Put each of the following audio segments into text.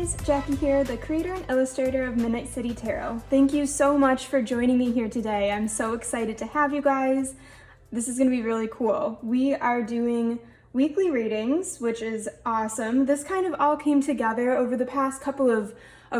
guys, Jackie here, the creator and illustrator of Midnight City Tarot. Thank you so much for joining me here today. I'm so excited to have you guys. This is going to be really cool. We are doing weekly readings, which is awesome. This kind of all came together over the past couple of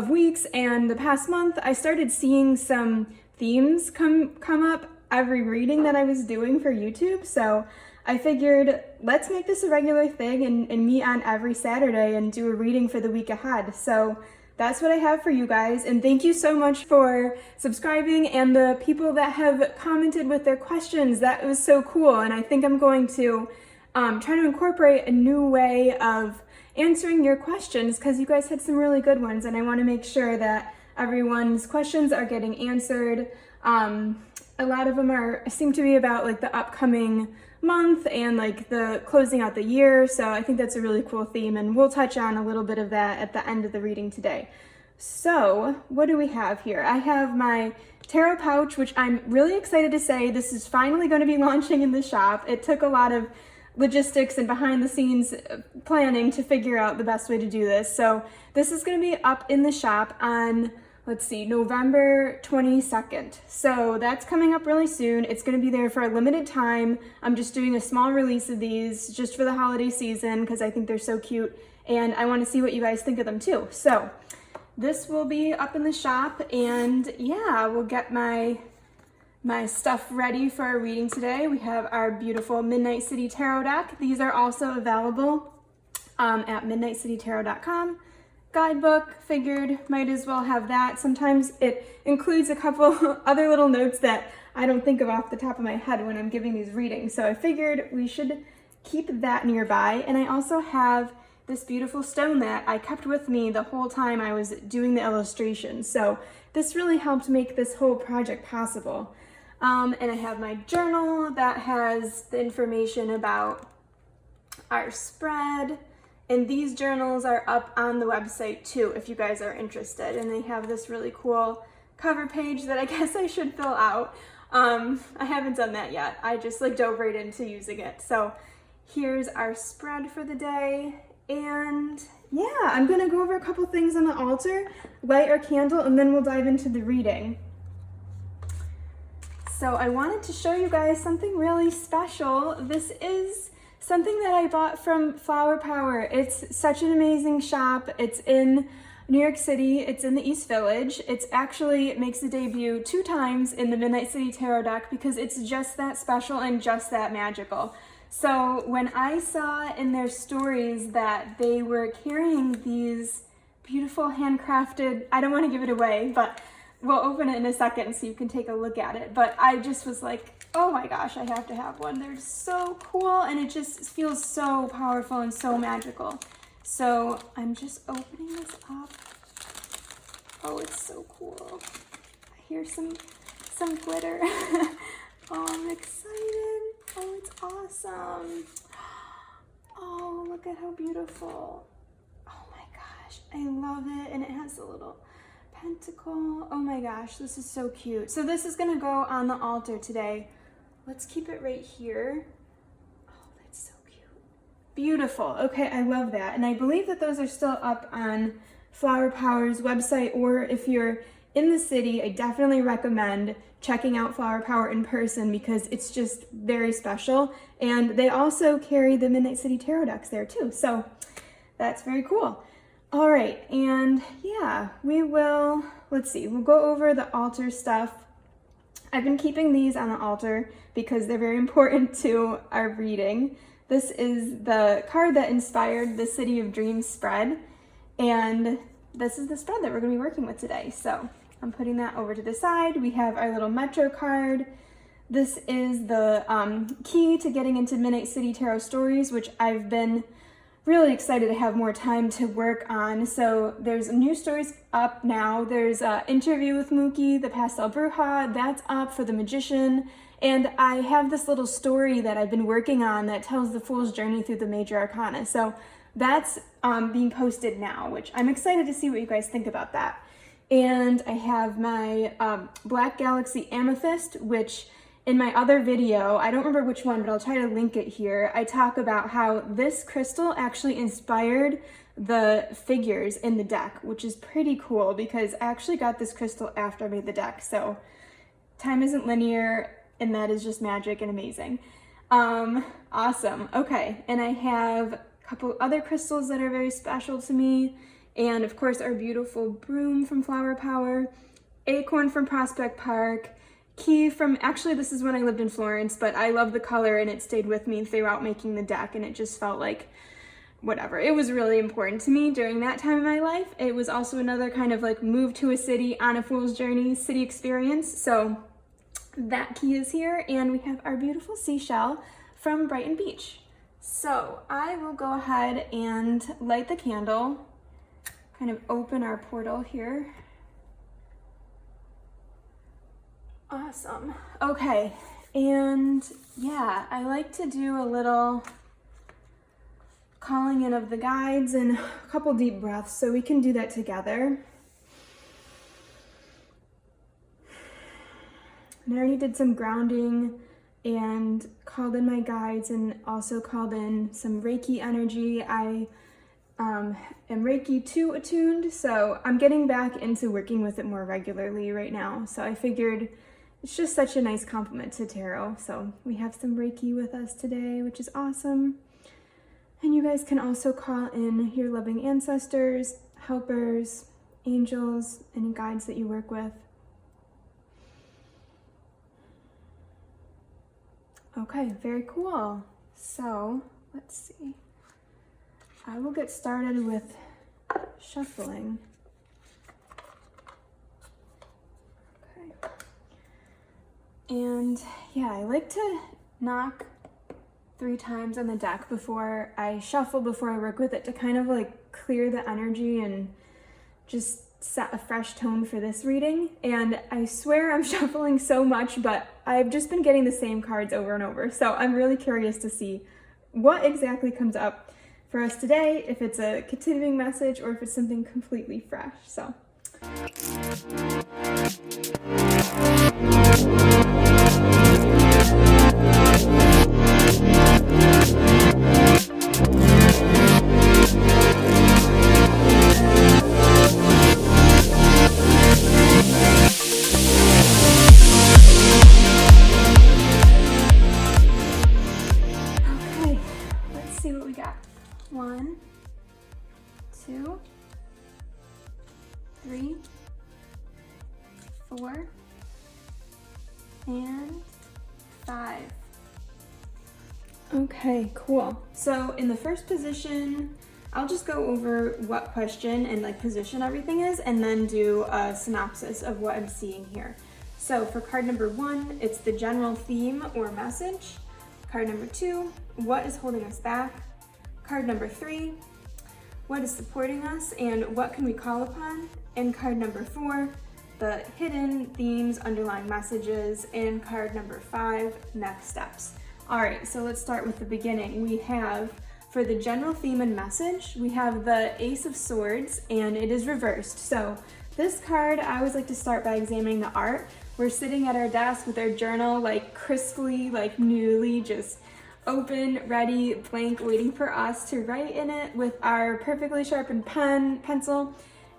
weeks, and the past month I started seeing some themes come up every reading that I was doing for YouTube. So I figured, let's make this a regular thing and meet on every Saturday and do a reading for the week ahead. So that's what I have for you guys. And thank you so much for subscribing and the people that have commented with their questions. That was so cool. And I think I'm going to try to incorporate a new way of answering your questions, because you guys had some really good ones and I want to make sure that everyone's questions are getting answered. A lot of them seem to be about like the upcoming month and like the closing out the year, so I think that's a really cool theme, and we'll touch on a little bit of that at the end of the reading today. So what do we have here? I have my tarot pouch, which I'm really excited to say this is finally going to be launching in the shop. It took a lot of logistics and behind the scenes planning to figure out the best way to do this. So this is going to be up in the shop on, let's see, November 22nd. So that's coming up really soon. It's going to be there for a limited time. I'm just doing a small release of these just for the holiday season because I think they're so cute and I want to see what you guys think of them too. So this will be up in the shop, and yeah, we'll get my stuff ready for our reading today. We have our beautiful Midnight City Tarot deck. These are also available at midnightcitytarot.com. Guidebook, figured might as well have that. Sometimes it includes a couple other little notes that I don't think of off the top of my head when I'm giving these readings. So I figured we should keep that nearby. And I also have this beautiful stone that I kept with me the whole time I was doing the illustration. So this really helped make this whole project possible. And I have my journal that has the information about our spread. And these journals are up on the website too, if you guys are interested. And they have this really cool cover page that I guess I should fill out. I haven't done that yet. I just like dove right into using it. So here's our spread for the day. And yeah, I'm gonna go over a couple things on the altar, light our candle, and then we'll dive into the reading. So I wanted to show you guys something really special. This is something that I bought from Flower Power. It's such an amazing shop. It's in New York City. It's in the East Village. It makes a debut 2 times in the Midnight City Tarot deck because it's just that special and just that magical. So when I saw in their stories that they were carrying these beautiful handcrafted, I don't want to give it away, but we'll open it in a second so you can take a look at it. But I just was like, oh my gosh, I have to have one. They're so cool and it just feels so powerful and so magical. So I'm just opening this up. Oh, it's so cool. I hear some glitter. Oh, I'm excited. Oh, it's awesome. Oh, look at how beautiful. Oh my gosh, I love it. And it has a little pentacle. Oh my gosh, this is so cute. So this is gonna go on the altar today. Let's keep it right here. Oh, that's so cute. Beautiful. Okay, I love that. And I believe that those are still up on Flower Power's website, or if you're in the city, I definitely recommend checking out Flower Power in person because it's just very special. And they also carry the Midnight City Tarot decks there too. So that's very cool. All right, and yeah, let's see, we'll go over the altar stuff. I've been keeping these on the altar because they're very important to our reading. This is the card that inspired the City of Dreams spread, and this is the spread that we're going to be working with today. So I'm putting that over to the side. We have our little Metro card. This is the key to getting into Midnight City Tarot stories, which I've been really excited to have more time to work on. So there's new stories up now. There's an interview with Mookie, the Pastel Bruja, that's up for the Magician. And I have this little story that I've been working on that tells the Fool's journey through the major arcana. So that's being posted now, which I'm excited to see what you guys think about that. And I have my Black Galaxy Amethyst, which in my other video, I don't remember which one, but I'll try to link it here, I talk about how this crystal actually inspired the figures in the deck, which is pretty cool because I actually got this crystal after I made the deck. So time isn't linear, and that is just magic and amazing. Awesome. Okay, and I have a couple other crystals that are very special to me, and of course our beautiful broom from Flower Power, acorn from Prospect Park, key from, actually this is when I lived in Florence, but I love the color and it stayed with me throughout making the deck, and it just felt like whatever. It was really important to me during that time in my life. It was also another kind of like move to a city on a fool's journey city experience. So that key is here, and we have our beautiful seashell from Brighton Beach. So I will go ahead and light the candle, kind of open our portal here. Awesome. Okay, and yeah, I like to do a little calling in of the guides and a couple deep breaths, so we can do that together. And I already did some grounding and called in my guides and also called in some Reiki energy. I am Reiki 2 attuned, so I'm getting back into working with it more regularly right now. So I figured it's just such a nice compliment to tarot. So we have some Reiki with us today, which is awesome. And you guys can also call in your loving ancestors, helpers, angels, any guides that you work with. Okay, very cool. So let's see. I will get started with shuffling. Okay. And yeah, I like to knock 3 times on the deck before I shuffle, before I work with it, to kind of like clear the energy and just set a fresh tone for this reading. And I swear I'm shuffling so much, but I've just been getting the same cards over and over. So I'm really curious to see what exactly comes up for us today, if it's a continuing message or if it's something completely fresh. So. See what we got. 1, 2, 3, 4, and 5. Okay, cool. So in the first position, I'll just go over what question and like position everything is, and then do a synopsis of what I'm seeing here. So for card number 1, it's the general theme or message. Card number 2, what is holding us back? Card number 3, what is supporting us and what can we call upon? And card number 4, the hidden themes, underlying messages. And card number 5, next steps. All right, so let's start with the beginning. We have, for the general theme and message, we have the Ace of Swords, and it is reversed. So this card, I always like to start by examining the art. We're sitting at our desk with our journal, like crisply, like newly just open, ready, blank, waiting for us to write in it with our perfectly sharpened pencil.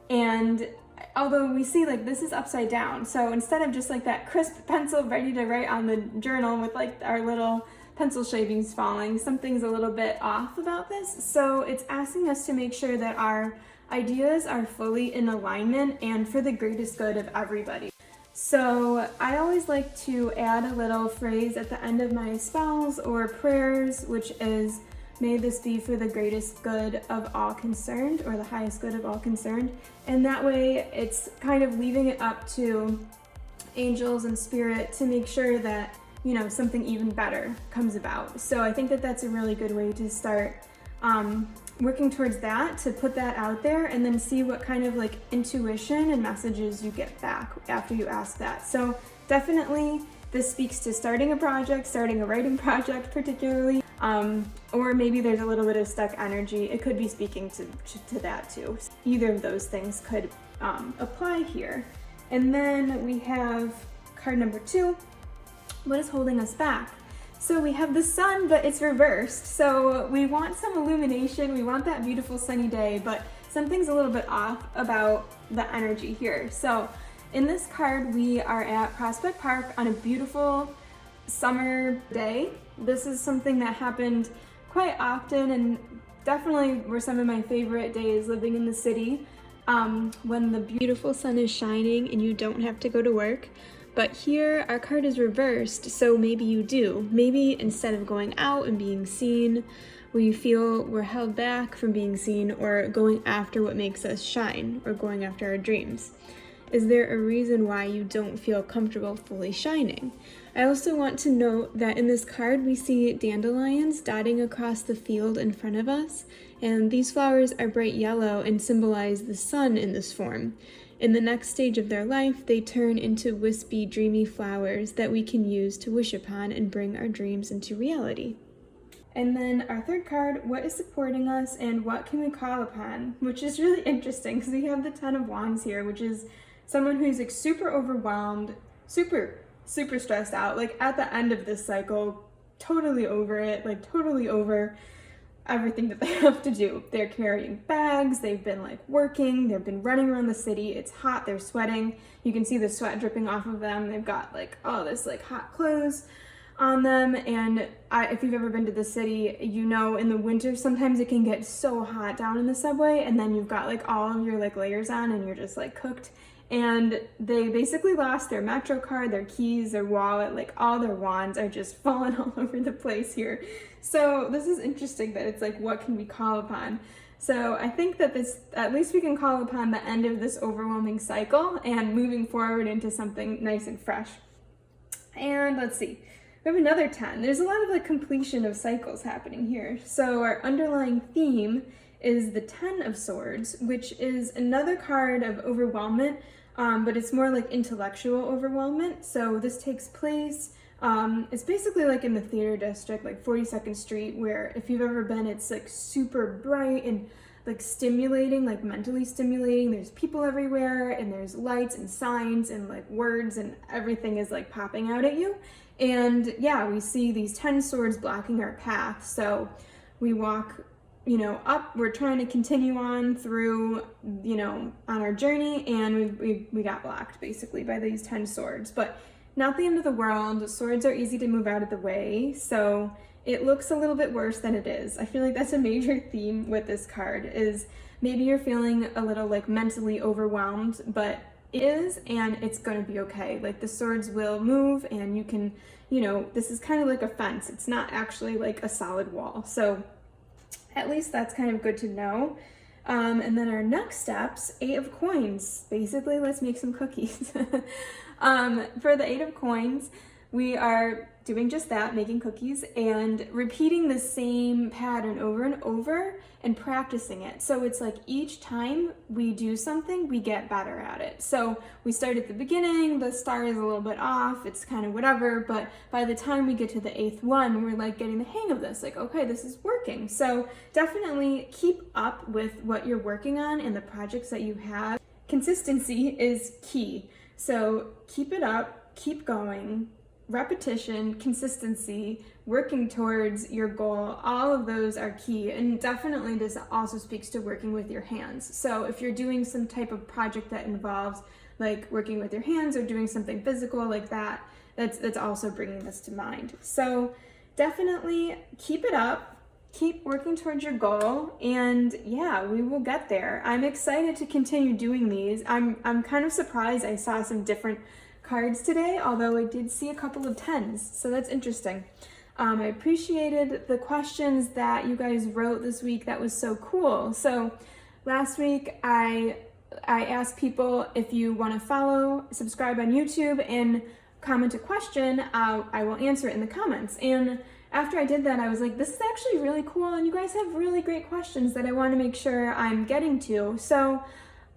And although we see like this is upside down, so instead of just like that crisp pencil ready to write on the journal with like our little pencil shavings falling, something's a little bit off about this. So it's asking us to make sure that our ideas are fully in alignment and for the greatest good of everybody. So I always like to add a little phrase at the end of my spells or prayers, which is, may this be for the greatest good of all concerned, or the highest good of all concerned. And that way it's kind of leaving it up to angels and spirit to make sure that, you know, something even better comes about. So I think that that's a really good way to start working towards that, to put that out there and then see what kind of like intuition and messages you get back after you ask that. So definitely this speaks to starting a project, starting a writing project particularly, or maybe there's a little bit of stuck energy. It could be speaking to that too. Either of those things could apply here. And then we have card number 2, What is holding us back? So we have the sun, but it's reversed. So we want some illumination, we want that beautiful sunny day, but something's a little bit off about the energy here. So in this card, we are at Prospect Park on a beautiful summer day. This is something that happened quite often and definitely were some of my favorite days living in the city, when the beautiful sun is shining and you don't have to go to work. But here our card is reversed, so maybe you do. Maybe instead of going out and being seen, we feel we're held back from being seen or going after what makes us shine or going after our dreams. Is there a reason why you don't feel comfortable fully shining? I also want to note that in this card we see dandelions dotting across the field in front of us, and these flowers are bright yellow and symbolize the sun in this form. In the next stage of their life, they turn into wispy, dreamy flowers that we can use to wish upon and bring our dreams into reality. And then our third card, what is supporting us and what can we call upon? Which is really interesting because we have the Ten of Wands here, which is someone who's like super overwhelmed, super stressed out, like at the end of this cycle, totally over it, like totally over everything that they have to do. They're carrying bags, they've been like working, they've been running around the city, it's hot, they're sweating, you can see the sweat dripping off of them, they've got like all this like hot clothes on them, and if you've ever been to the city, you know in the winter sometimes it can get so hot down in the subway, and then you've got like all of your like layers on and you're just like cooked. And they basically lost their Metro card, their keys, their wallet, like all their wands are just falling all over the place here. So this is interesting that it's like, what can we call upon? So I think that this, at least we can call upon the end of this overwhelming cycle and moving forward into something nice and fresh. And let's see, we have another 10. There's a lot of like completion of cycles happening here. So our underlying theme is the 10 of Swords, which is another card of overwhelmment, but it's more like intellectual overwhelmment. So this takes place, it's basically like in the theater district, like 42nd Street, where if you've ever been, it's like super bright and like stimulating, like mentally stimulating. There's people everywhere and there's lights and signs and like words and everything is like popping out at you. And yeah, we see these 10 swords blocking our path. So we walk, you know, up, we're trying to continue on through, you know, on our journey, and we got blocked basically by these 10 swords, but not the end of the world. Swords are easy to move out of the way, so it looks a little bit worse than it is. I feel like that's a major theme with this card, is maybe you're feeling a little like mentally overwhelmed, but it is, and it's going to be okay. Like the swords will move and you can, you know, this is kind of like a fence. It's not actually like a solid wall. So at least that's kind of good to know. And then our next steps, 8 of Coins. Basically, let's make some cookies. For the 8 of Coins, we are doing just that, making cookies and repeating the same pattern over and over and practicing it. So it's like each time we do something, we get better at it. So we start at the beginning, the start is a little bit off, it's kind of whatever, but by the time we get to the 8th one, we're like getting the hang of this, like, okay, this is working. So definitely keep up with what you're working on and the projects that you have. Consistency is key. So keep it up, keep going. Repetition, consistency, working towards your goal, all of those are key. And definitely this also speaks to working with your hands. So if you're doing some type of project that involves like working with your hands or doing something physical like that, that's also bringing this to mind. So definitely keep it up, keep working towards your goal, and yeah, we will get there. I'm excited to continue doing these. I'm kind of surprised I saw some different cards today, although I did see a couple of 10s, so that's interesting. I appreciated the questions that you guys wrote this week. That was so cool. So last week I asked people if you want to follow, subscribe on YouTube, and comment a question. I will answer it in the comments. And after I did that, I was like, this is actually really cool, and you guys have really great questions that I want to make sure I'm getting to. So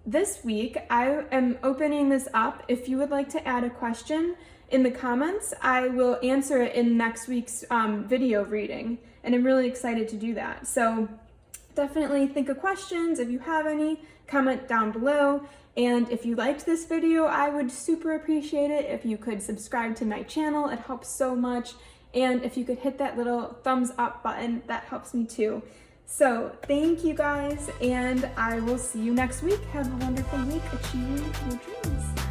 this week, I am opening this up. If you would like to add a question in the comments, I will answer it in next week's video reading, and I'm really excited to do that. So Definitely think of questions. If you have any, comment down below. And if you liked this video, I would super appreciate it if you could subscribe to my channel. It helps so much. And if you could hit that little thumbs up button, that helps me too. So thank you guys, and I will see you next week. Have a wonderful week achieving your dreams.